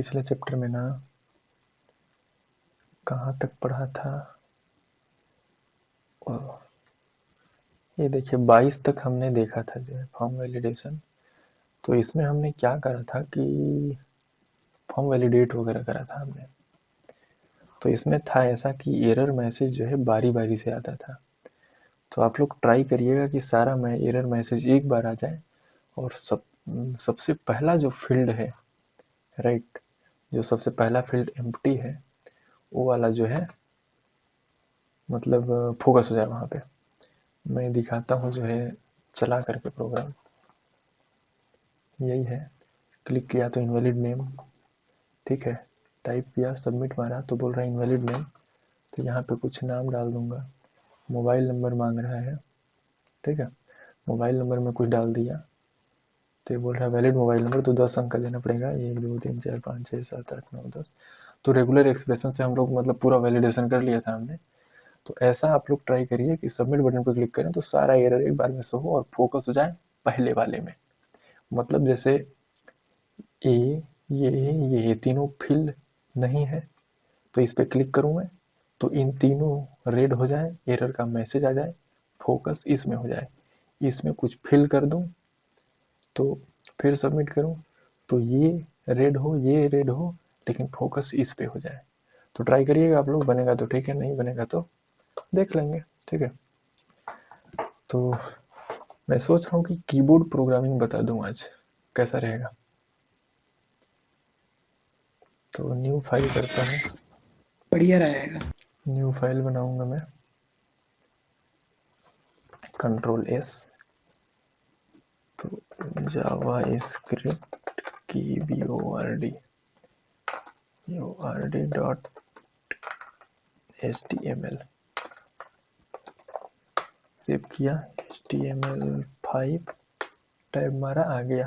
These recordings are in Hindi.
पिछले चैप्टर में ना कहाँ तक पढ़ा था, ये देखिए 22 तक हमने देखा था जो है फॉर्म वैलिडेशन। तो इसमें हमने क्या करा था कि फॉर्म वैलिडेट वगैरह करा था हमने। तो इसमें था ऐसा कि एरर मैसेज जो है बारी बारी से आता था। तो आप लोग ट्राई करिएगा कि सारा एरर मैसेज एक बार आ जाए और सबसे पहला जो फील्ड है, राइट, जो सबसे पहला फील्ड एम्प्टी है वो वाला जो है मतलब फोकस हो जाए वहाँ पे। मैं दिखाता हूँ जो है चला करके प्रोग्राम। यही है, क्लिक किया तो इनवैलिड नेम, ठीक है, टाइप किया सबमिट मारा तो बोल रहा है इनवैलिड नेम। तो यहाँ पे कुछ नाम डाल दूंगा, मोबाइल नंबर मांग रहा है, ठीक है, मोबाइल नंबर में कुछ डाल दिया तो ये बोल रहा है वैलिड मोबाइल नंबर, तो 10 अंक का देना पड़ेगा, 1 2 3 4 5 6 7 8 9 10। तो रेगुलर एक्सप्रेशन से हम लोग मतलब पूरा वैलिडेशन कर लिया था हमने। तो ऐसा आप लोग ट्राई करिए कि सबमिट बटन पर क्लिक करें तो सारा एरर एक बार में शो हो और फोकस हो जाए पहले वाले में। मतलब जैसे ए, ये तीनों फिल नहीं है तो इस पर क्लिक करूँ मैं तो इन तीनों रेड हो जाए, एरर का मैसेज आ जाए, फोकस इसमें हो जाए। इसमें कुछ फिल कर दूं तो फिर सबमिट करूं तो ये रेड हो, ये रेड हो, लेकिन फोकस इस पे हो जाए। तो ट्राई करिएगा आप लोग, बनेगा तो ठीक है, नहीं बनेगा तो देख लेंगे, ठीक है। तो मैं सोच रहा हूँ कि कीबोर्ड प्रोग्रामिंग बता दूं आज, कैसा रहेगा। तो न्यू फाइल करता हूँ, बढ़िया रहेगा। न्यू फाइल बनाऊंगा मैं, कंट्रोल एस। तो जावा स्क्रिप्ट की bord डॉट html सेव किया, html5 टाइप मारा, आ गया।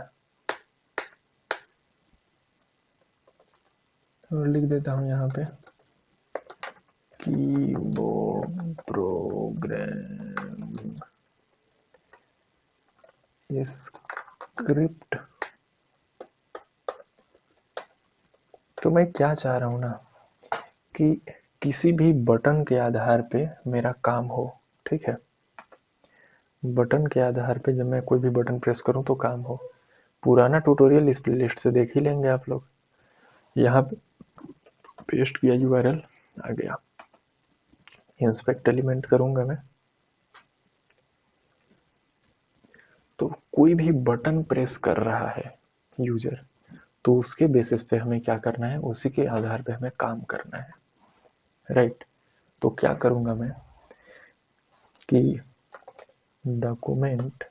और लिख देता हूँ यहाँ पे कीबोर्ड प्रोग्राम स्क्रिप्ट। तो मैं क्या चाह रहा हूँ ना कि किसी भी बटन के आधार पे मेरा काम हो, ठीक है, बटन के आधार पे जब मैं कोई भी बटन प्रेस करूं तो काम हो। पुराना ट्यूटोरियल इस प्लेलिस्ट से देख ही लेंगे आप लोग। यहाँ पे पेस्ट किया यूआरएल, आ गया। इंस्पेक्ट एलिमेंट करूंगा मैं तो कोई भी बटन प्रेस कर रहा है यूजर, तो उसके बेसिस पे हमें क्या करना है, उसी के आधार पे हमें काम करना है, राइट। तो क्या करूंगा मैं कि डॉक्यूमेंट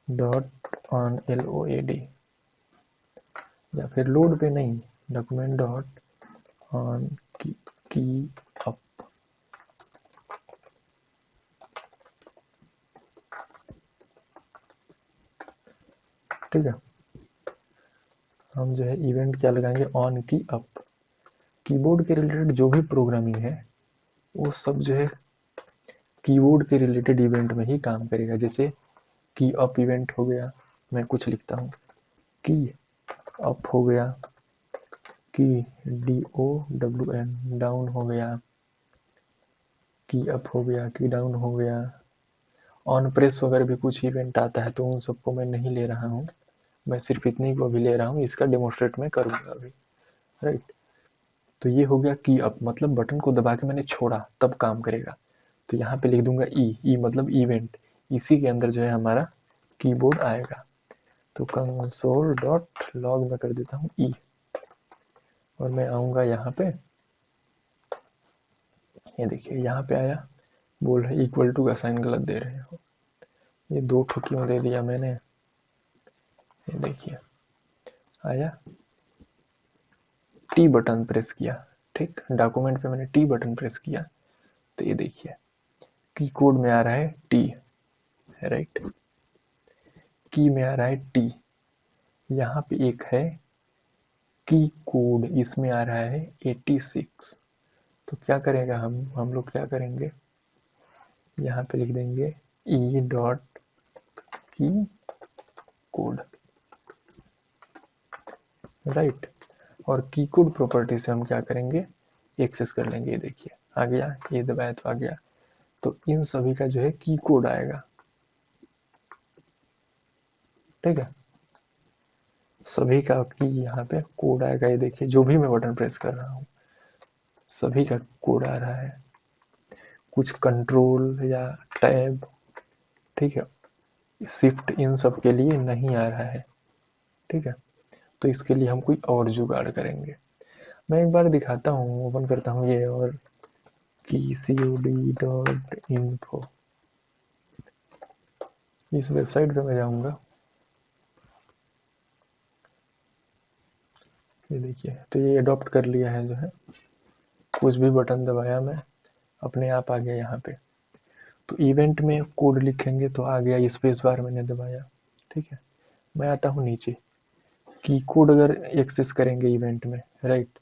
डॉट ऑन LOAD, या फिर लोड पे नहीं, डॉक्यूमेंट डॉट ऑन की अप, ठीक है। हम जो है इवेंट क्या लगाएंगे, ऑन की अप। कीबोर्ड के रिलेटेड जो भी प्रोग्रामिंग है वो सब जो है कीबोर्ड के रिलेटेड इवेंट में ही काम करेगा। जैसे की अप इवेंट हो गया, मैं कुछ लिखता हूँ, की अप हो गया, की DOWN डाउन हो गया, की अप हो गया, की डाउन हो गया। ऑन प्रेस वगैरह भी कुछ इवेंट आता है तो उन सबको मैं नहीं ले रहा हूँ, मैं सिर्फ इतनी को अभी ले रहा हूँ, इसका डेमोस्ट्रेट मैं करूँगा अभी, राइट। तो ये हो गया की अप, मतलब बटन को दबा के मैंने छोड़ा तब काम करेगा। तो यहाँ पे लिख दूंगा ई मतलब इवेंट, इसी के अंदर जो है हमारा कीबोर्ड आएगा। तो कंसोल डॉट लॉग में कर देता हूँ ई, और मैं आऊँगा यहाँ पे, ये देखिए यहाँ पे आया, बोल रहे इक्वल टू का साइन गलत दे रहे हो। ये 2 ठो क्यों दे दिया मैंने, ये देखिए आया, टी बटन प्रेस किया, ठीक, डॉक्यूमेंट पे मैंने टी बटन प्रेस किया तो ये देखिए की कोड में आ रहा है टी, राइट, की में आ रहा है टी। यहाँ पे एक है की कोड, इसमें आ रहा है 86। तो क्या करेगा हम लोग क्या करेंगे, यहाँ पे लिख देंगे ई डॉट की कोड, राइट। और की कोड प्रॉपर्टी से हम क्या करेंगे, एक्सेस कर लेंगे। ये देखिए आ गया, ये दबाया तो आ गया। तो इन सभी का जो है की कोड आएगा, ठीक है। सभी का की यहाँ पे कोड आएगा। ये देखिए जो भी मैं बटन प्रेस कर रहा हूँ सभी का कोड आ रहा है। कुछ कंट्रोल या टैब, ठीक है, शिफ्ट इन सब के लिए नहीं आ रहा है, ठीक है। तो इसके लिए हम कोई और जुगाड़ करेंगे। मैं एक बार दिखाता हूँ, ओपन करता हूँ ये और की cod.info, इस वेबसाइट पे मैं जाऊँगा। ये देखिए तो ये अडॉप्ट कर लिया है जो है, कुछ भी बटन दबाया मैं अपने आप आ गया यहाँ पे। तो इवेंट में कोड लिखेंगे तो आ गया, स्पेस बार मैंने दबाया, ठीक है। मैं आता हूँ नीचे, की कोड अगर एक्सेस करेंगे इवेंट में, राइट,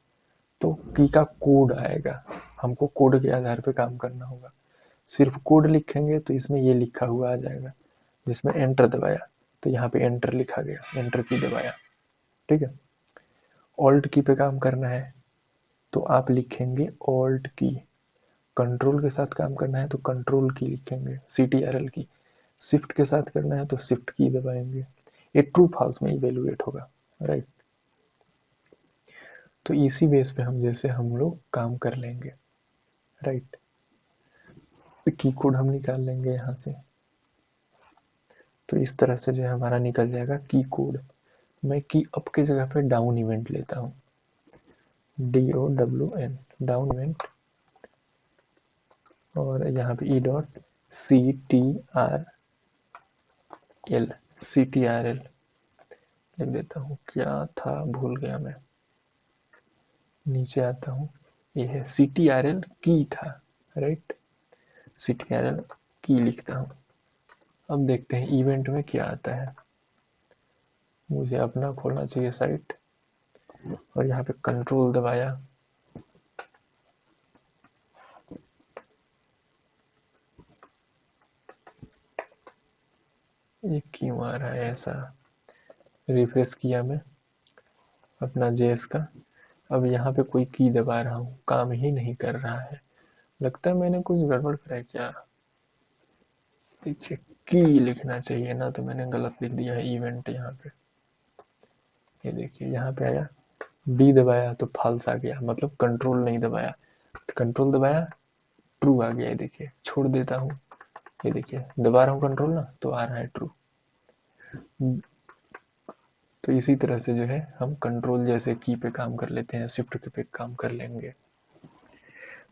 तो की का कोड आएगा। हमको कोड के आधार पे काम करना होगा। सिर्फ कोड लिखेंगे तो इसमें ये लिखा हुआ आ जाएगा, जिसमें एंटर दबाया तो यहाँ पे एंटर लिखा गया, एंटर की दबाया, ठीक है। ऑल्ट की पे काम करना है तो आप लिखेंगे ऑल्ट की। कंट्रोल के साथ काम करना है तो कंट्रोल की लिखेंगे, CTRL की। शिफ्ट के साथ करना है तो शिफ्ट की दबाएंगे। ये ट्रू फॉल्स में इवेलुएट होगा, राइट। तो इसी बेस पे हम जैसे हम लोग काम कर लेंगे, राइट। तो की कोड हम निकाल लेंगे यहाँ से। तो इस तरह से जो है हमारा निकल जाएगा की कोड। मैं की अप की जगह पे डाउन इवेंट लेता हूँ, DOWN, डाउन इवेंट। और यहाँ पे CTRL लिख देता हूँ। क्या था भूल गया मैं, नीचे आता हूँ, ये है CTRL की था, राइट। CTRL की लिखता हूँ। अब देखते हैं इवेंट में क्या आता है। मुझे अपना खोलना चाहिए साइट, और यहाँ पे कंट्रोल दबाया, ये क्यों आ रहा है ऐसा। रिफ्रेश किया मैं अपना JS का। अब यहाँ पे कोई की दबा रहा हूँ, काम ही नहीं कर रहा है। लगता है मैंने कुछ गड़बड़ करा है क्या। देखिए की लिखना चाहिए ना, तो मैंने गलत लिख दिया है इवेंट यहाँ पे। ये देखिए यहाँ पे आया, डी दबाया तो फॉल्स आ गया, मतलब कंट्रोल नहीं दबाया। कंट्रोल दबाया ट्रू आ गया। ये देखिए छोड़ देता हूँ, ये देखिए दबा रहा हूँ कंट्रोल ना तो आ रहा है ट्रू। तो इसी तरह से जो है हम कंट्रोल जैसे की पे काम कर लेते हैं, शिफ्ट के पे काम कर लेंगे।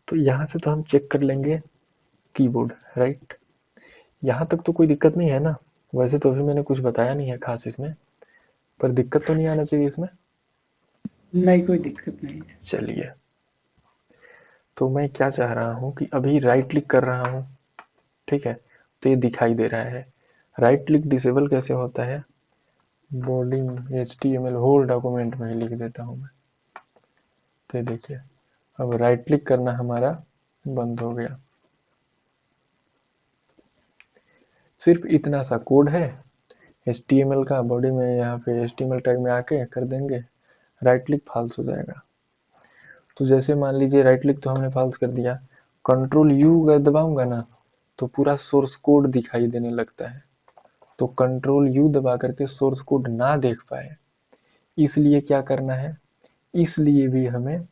तो यहाँ से तो हम चेक कर लेंगे कीबोर्ड, राइट। यहाँ तक तो कोई दिक्कत नहीं है ना। वैसे तो अभी मैंने कुछ बताया नहीं है खास इसमें, पर दिक्कत तो नहीं आना चाहिए इसमें। नहीं, कोई दिक्कत नहीं है। चलिए, तो मैं क्या चाह रहा हूँ कि अभी राइट क्लिक कर रहा हूँ, ठीक है, तो ये दिखाई दे रहा है। राइट क्लिक डिसेबल कैसे होता है, बोर्डिंग HTML होल डॉक्यूमेंट में ही लिख देता हूँ मैं। तो ये देखिए अब राइट क्लिक करना हमारा बंद हो गया। सिर्फ इतना सा कोड है HTML का, बॉडी में यहाँ पे HTML टैग में आके कर देंगे, राइट क्लिक फॉल्स हो जाएगा। तो जैसे मान लीजिए राइट क्लिक तो हमने फॉल्स कर दिया, कंट्रोल U दबाऊंगा ना तो पूरा सोर्स कोड दिखाई देने लगता है। तो कंट्रोल U दबा करके सोर्स कोड ना देख पाए, इसलिए क्या करना है, इसलिए भी हमें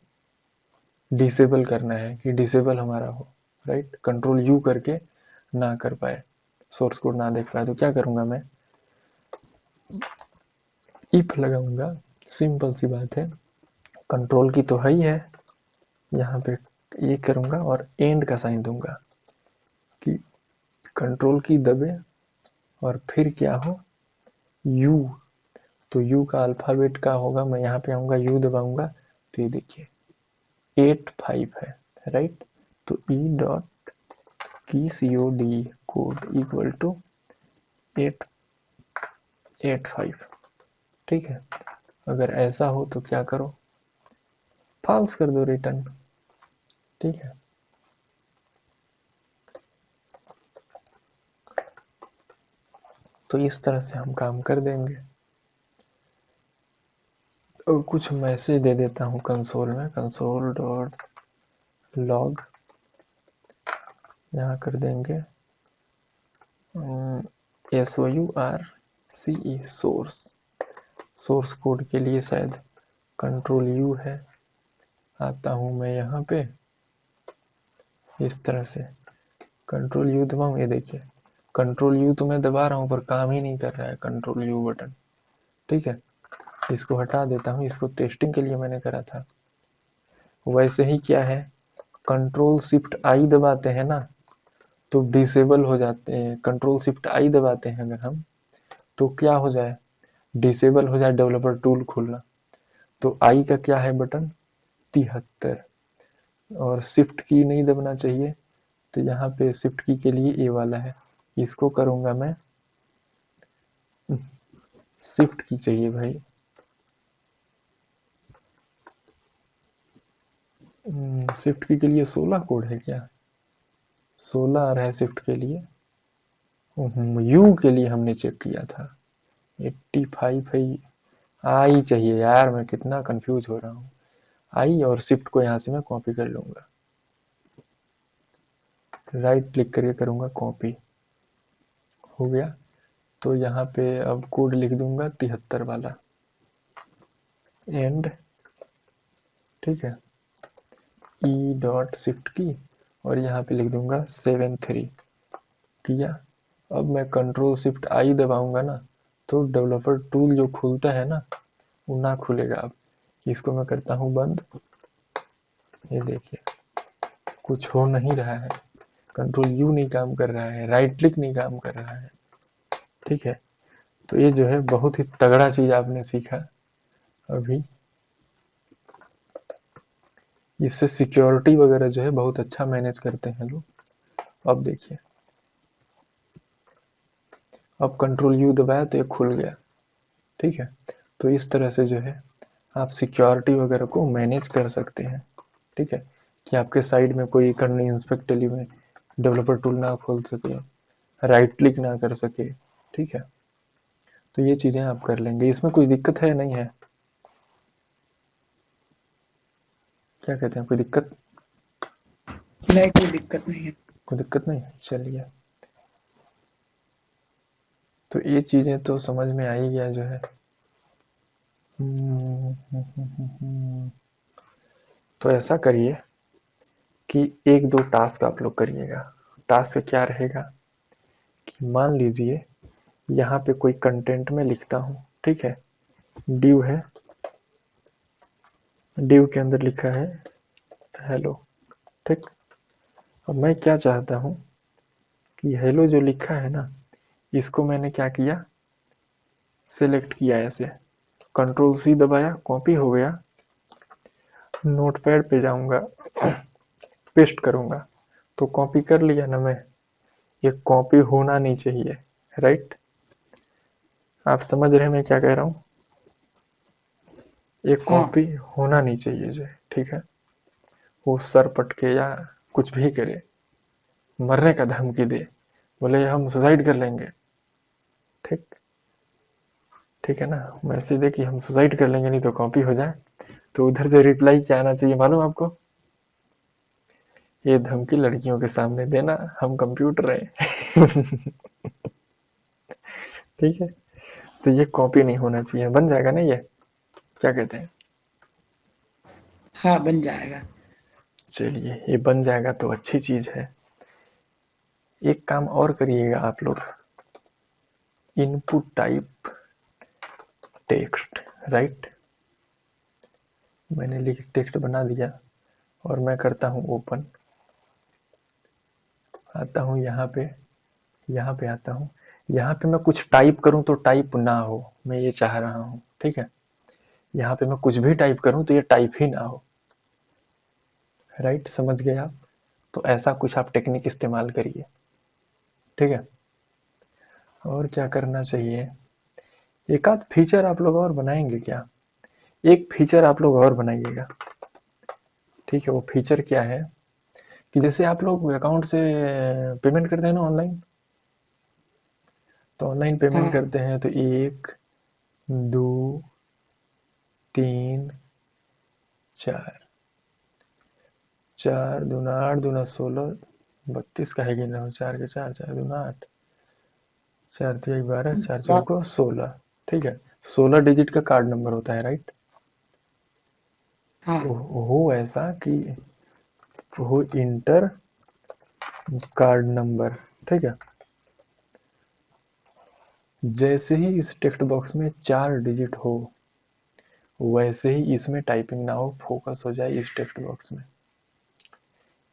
डिसेबल करना है कि डिसेबल हमारा हो, राइट। कंट्रोल U करके ना कर पाए, सोर्स कोड ना देख पाए, तो क्या करूंगा मैं, इफ लगाऊंगा। सिंपल सी बात है, कंट्रोल की तो है ही है, यहाँ पे ये करूंगा और एंड का साइन दूंगा कि कंट्रोल की दबे और फिर क्या हो U। तो U का अल्फाबेट का होगा, मैं यहाँ पे आऊंगा U दबाऊंगा तो ये देखिए 85 है, राइट। तो E डॉट की COD कोड इक्वल टू 885, ठीक है। अगर ऐसा हो तो क्या करो, फॉल्स कर दो रिटर्न, ठीक है। तो इस तरह से हम काम कर देंगे। कुछ मैसेज दे देता हूँ कंसोल में, कंसोल डॉट लॉग, यहाँ कर देंगे SOURCE, सोर्स। सोर्स कोड के लिए शायद कंट्रोल यू है। आता हूँ मैं यहाँ पे इस तरह से, कंट्रोल यू दबाऊँ, ये देखिए कंट्रोल यू तो मैं दबा रहा हूँ पर काम ही नहीं कर रहा है कंट्रोल यू बटन। ठीक है, इसको हटा देता हूँ, इसको टेस्टिंग के लिए मैंने करा था। वैसे ही क्या है, कंट्रोल शिफ्ट आई दबाते हैं ना तो डिसेबल हो जाते हैं। कंट्रोल शिफ्ट आई दबाते हैं अगर हम, तो क्या हो जाए, डिसेबल हो जाए डेवलपर टूल खुलना। तो आई का क्या है बटन, 73, और शिफ्ट की नहीं दबना चाहिए, तो यहाँ पे शिफ्ट की के लिए ए वाला है। इसको करूँगा मैं, शिफ्ट की चाहिए भाई, शिफ्ट की के लिए 16 कोड है क्या, 16 आ रहा है शिफ्ट के लिए। यू के लिए हमने चेक किया था 85 है। आई चाहिए यार, मैं कितना कंफ्यूज हो रहा हूँ। आई और शिफ्ट को यहाँ से मैं कॉपी कर लूँगा, राइट क्लिक करके करूँगा कॉपी, हो गया। तो यहाँ पे अब कोड लिख दूंगा 73 वाला, एंड, ठीक है, ई डॉट शिफ्ट की, और यहाँ पे लिख दूंगा 73, किया। अब मैं कंट्रोल शिफ्ट आई दबाऊंगा ना तो डेवलपर टूल जो खुलता है ना वो ना खुलेगा। अब इसको मैं करता हूँ बंद, ये देखिए कुछ हो नहीं रहा है, कंट्रोल यू नहीं काम कर रहा है, राइट क्लिक नहीं काम कर रहा है। ठीक है, तो ये जो है बहुत ही तगड़ा चीज आपने सीखा अभी। इससे सिक्योरिटी वगैरह जो है बहुत अच्छा मैनेज करते हैं लोग। अब देखिए, अब कंट्रोल यू दबाया तो ये खुल गया। ठीक है, तो इस तरह से जो है आप सिक्योरिटी वगैरह को मैनेज कर सकते हैं। ठीक है, कि आपके साइड में कोई करनी इंस्पेक्ट में डेवलपर टूल ना खोल सके, राइट क्लिक ना कर सके। ठीक है, तो ये चीज़ें आप कर लेंगे, इसमें कोई दिक्कत है नहीं है, क्या कहते हैं, कोई दिक्कत? नहीं, कोई दिक्कत नहीं है। कोई दिक्कत नहीं है, चलिए। तो ये चीज़ें तो समझ में आ ही गया जो है। तो ऐसा करिए कि एक दो टास्क आप लोग करिएगा। टास्क क्या रहेगा कि मान लीजिए यहाँ पे कोई कंटेंट में लिखता हूँ, ठीक है, डिव है, डिव के अंदर लिखा है हेलो। ठीक, अब मैं क्या चाहता हूँ कि हेलो जो लिखा है ना इसको मैंने क्या किया, सिलेक्ट किया ऐसे, कंट्रोल सी दबाया, कॉपी हो गया, नोटपैड पे जाऊंगा, पेस्ट करूंगा, तो कॉपी कर लिया ना मैं, ये कॉपी होना नहीं चाहिए, राइट? आप समझ रहे हैं मैं क्या कह रहा हूँ, ये हाँ कॉपी होना नहीं चाहिए जो है, ठीक है। वो सर पटके या कुछ भी करे, मरने का धमकी दे, बोले हम सुसाइड कर लेंगे, ठीक, ठीक है ना, मैसेज दे कि हम सुसाइड कर लेंगे नहीं तो कॉपी हो जाए, तो उधर से रिप्लाई क्या आना चाहिए मालूम आपको, ये धमकी लड़कियों के सामने देना, हम कंप्यूटर हैं। ठीक है, तो ये कॉपी नहीं होना चाहिए, बन जाएगा ना ये, क्या कहते हैं? हाँ, बन जाएगा। चलिए, ये बन जाएगा तो अच्छी चीज है। एक काम और करिएगा आप लोग, इनपुट टाइप टेक्स्ट, राइट, मैंने लिख टेक्स्ट बना दिया और मैं करता हूँ ओपन, आता हूँ यहाँ पे, यहाँ पे आता हूँ, यहाँ पे मैं कुछ टाइप करूँ तो टाइप ना हो, मैं ये चाह रहा हूँ, ठीक है। यहाँ पे मैं कुछ भी टाइप करूँ तो ये टाइप ही ना हो, राइट, समझ गए आप? तो ऐसा कुछ आप टेक्निक इस्तेमाल करिए, ठीक है। और क्या करना चाहिए, एक आध फीचर आप लोग और बनाएंगे क्या, एक फीचर आप लोग और बनाइएगा, ठीक है। वो फीचर क्या है कि जैसे आप लोग अकाउंट से पेमेंट करते हैं ना ऑनलाइन, तो ऑनलाइन पेमेंट हाँ करते हैं तो एक, दो, 3 4 4 दूना 8 दूना 16 32 का है गिन रहा हूँ 4 के 4 4 दूना 8 4 तिया 12 4 बात चौको 16 ठीक है 16 डिजिट का कार्ड नंबर होता है राइट। हाँ हो ऐसा कि हो इंटर कार्ड नंबर ठीक है। जैसे ही इस टेक्स्ट बॉक्स में 4 डिजिट हो वैसे ही इसमें टाइपिंग ना हो फोकस हो जाए इस टेक्स्ट बॉक्स में।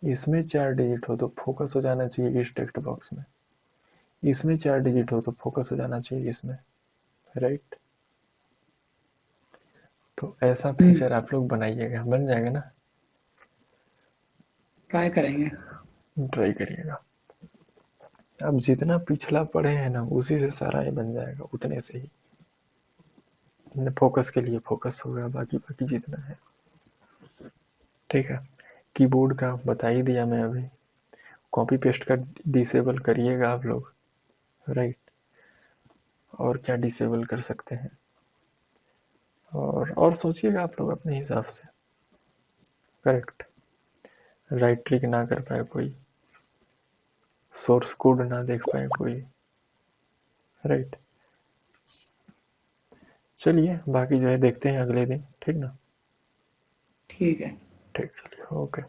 इसमें 4 डिजिट हो तो फोकस हो जाना चाहिए इस टेक्स्ट बॉक्स में। इसमें 4 डिजिट हो तो फोकस हो जाना चाहिए इसमें राइट। तो ऐसा फीचर आप लोग बनाइएगा बन जाएगा ना। ट्राई करेंगे। ट्राई करिएगा। अब जितना पिछला पढ़े हैं ना उसी से सारा ये बन जाएगा उतने से ही। फोकस के लिए फोकस होगा बाकी बाकी जितना है ठीक है। कीबोर्ड का बता ही दिया मैं अभी। कॉपी पेस्ट का डिसेबल करिएगा आप लोग राइट। और क्या डिसेबल कर सकते हैं और सोचिएगा आप लोग अपने हिसाब से करेक्ट। राइट क्लिक ना कर पाए कोई सोर्स कोड ना देख पाए कोई राइट। चलिए बाकी जो है देखते हैं अगले दिन ठीक ना। ठीक है। ठीक चलिए ओके।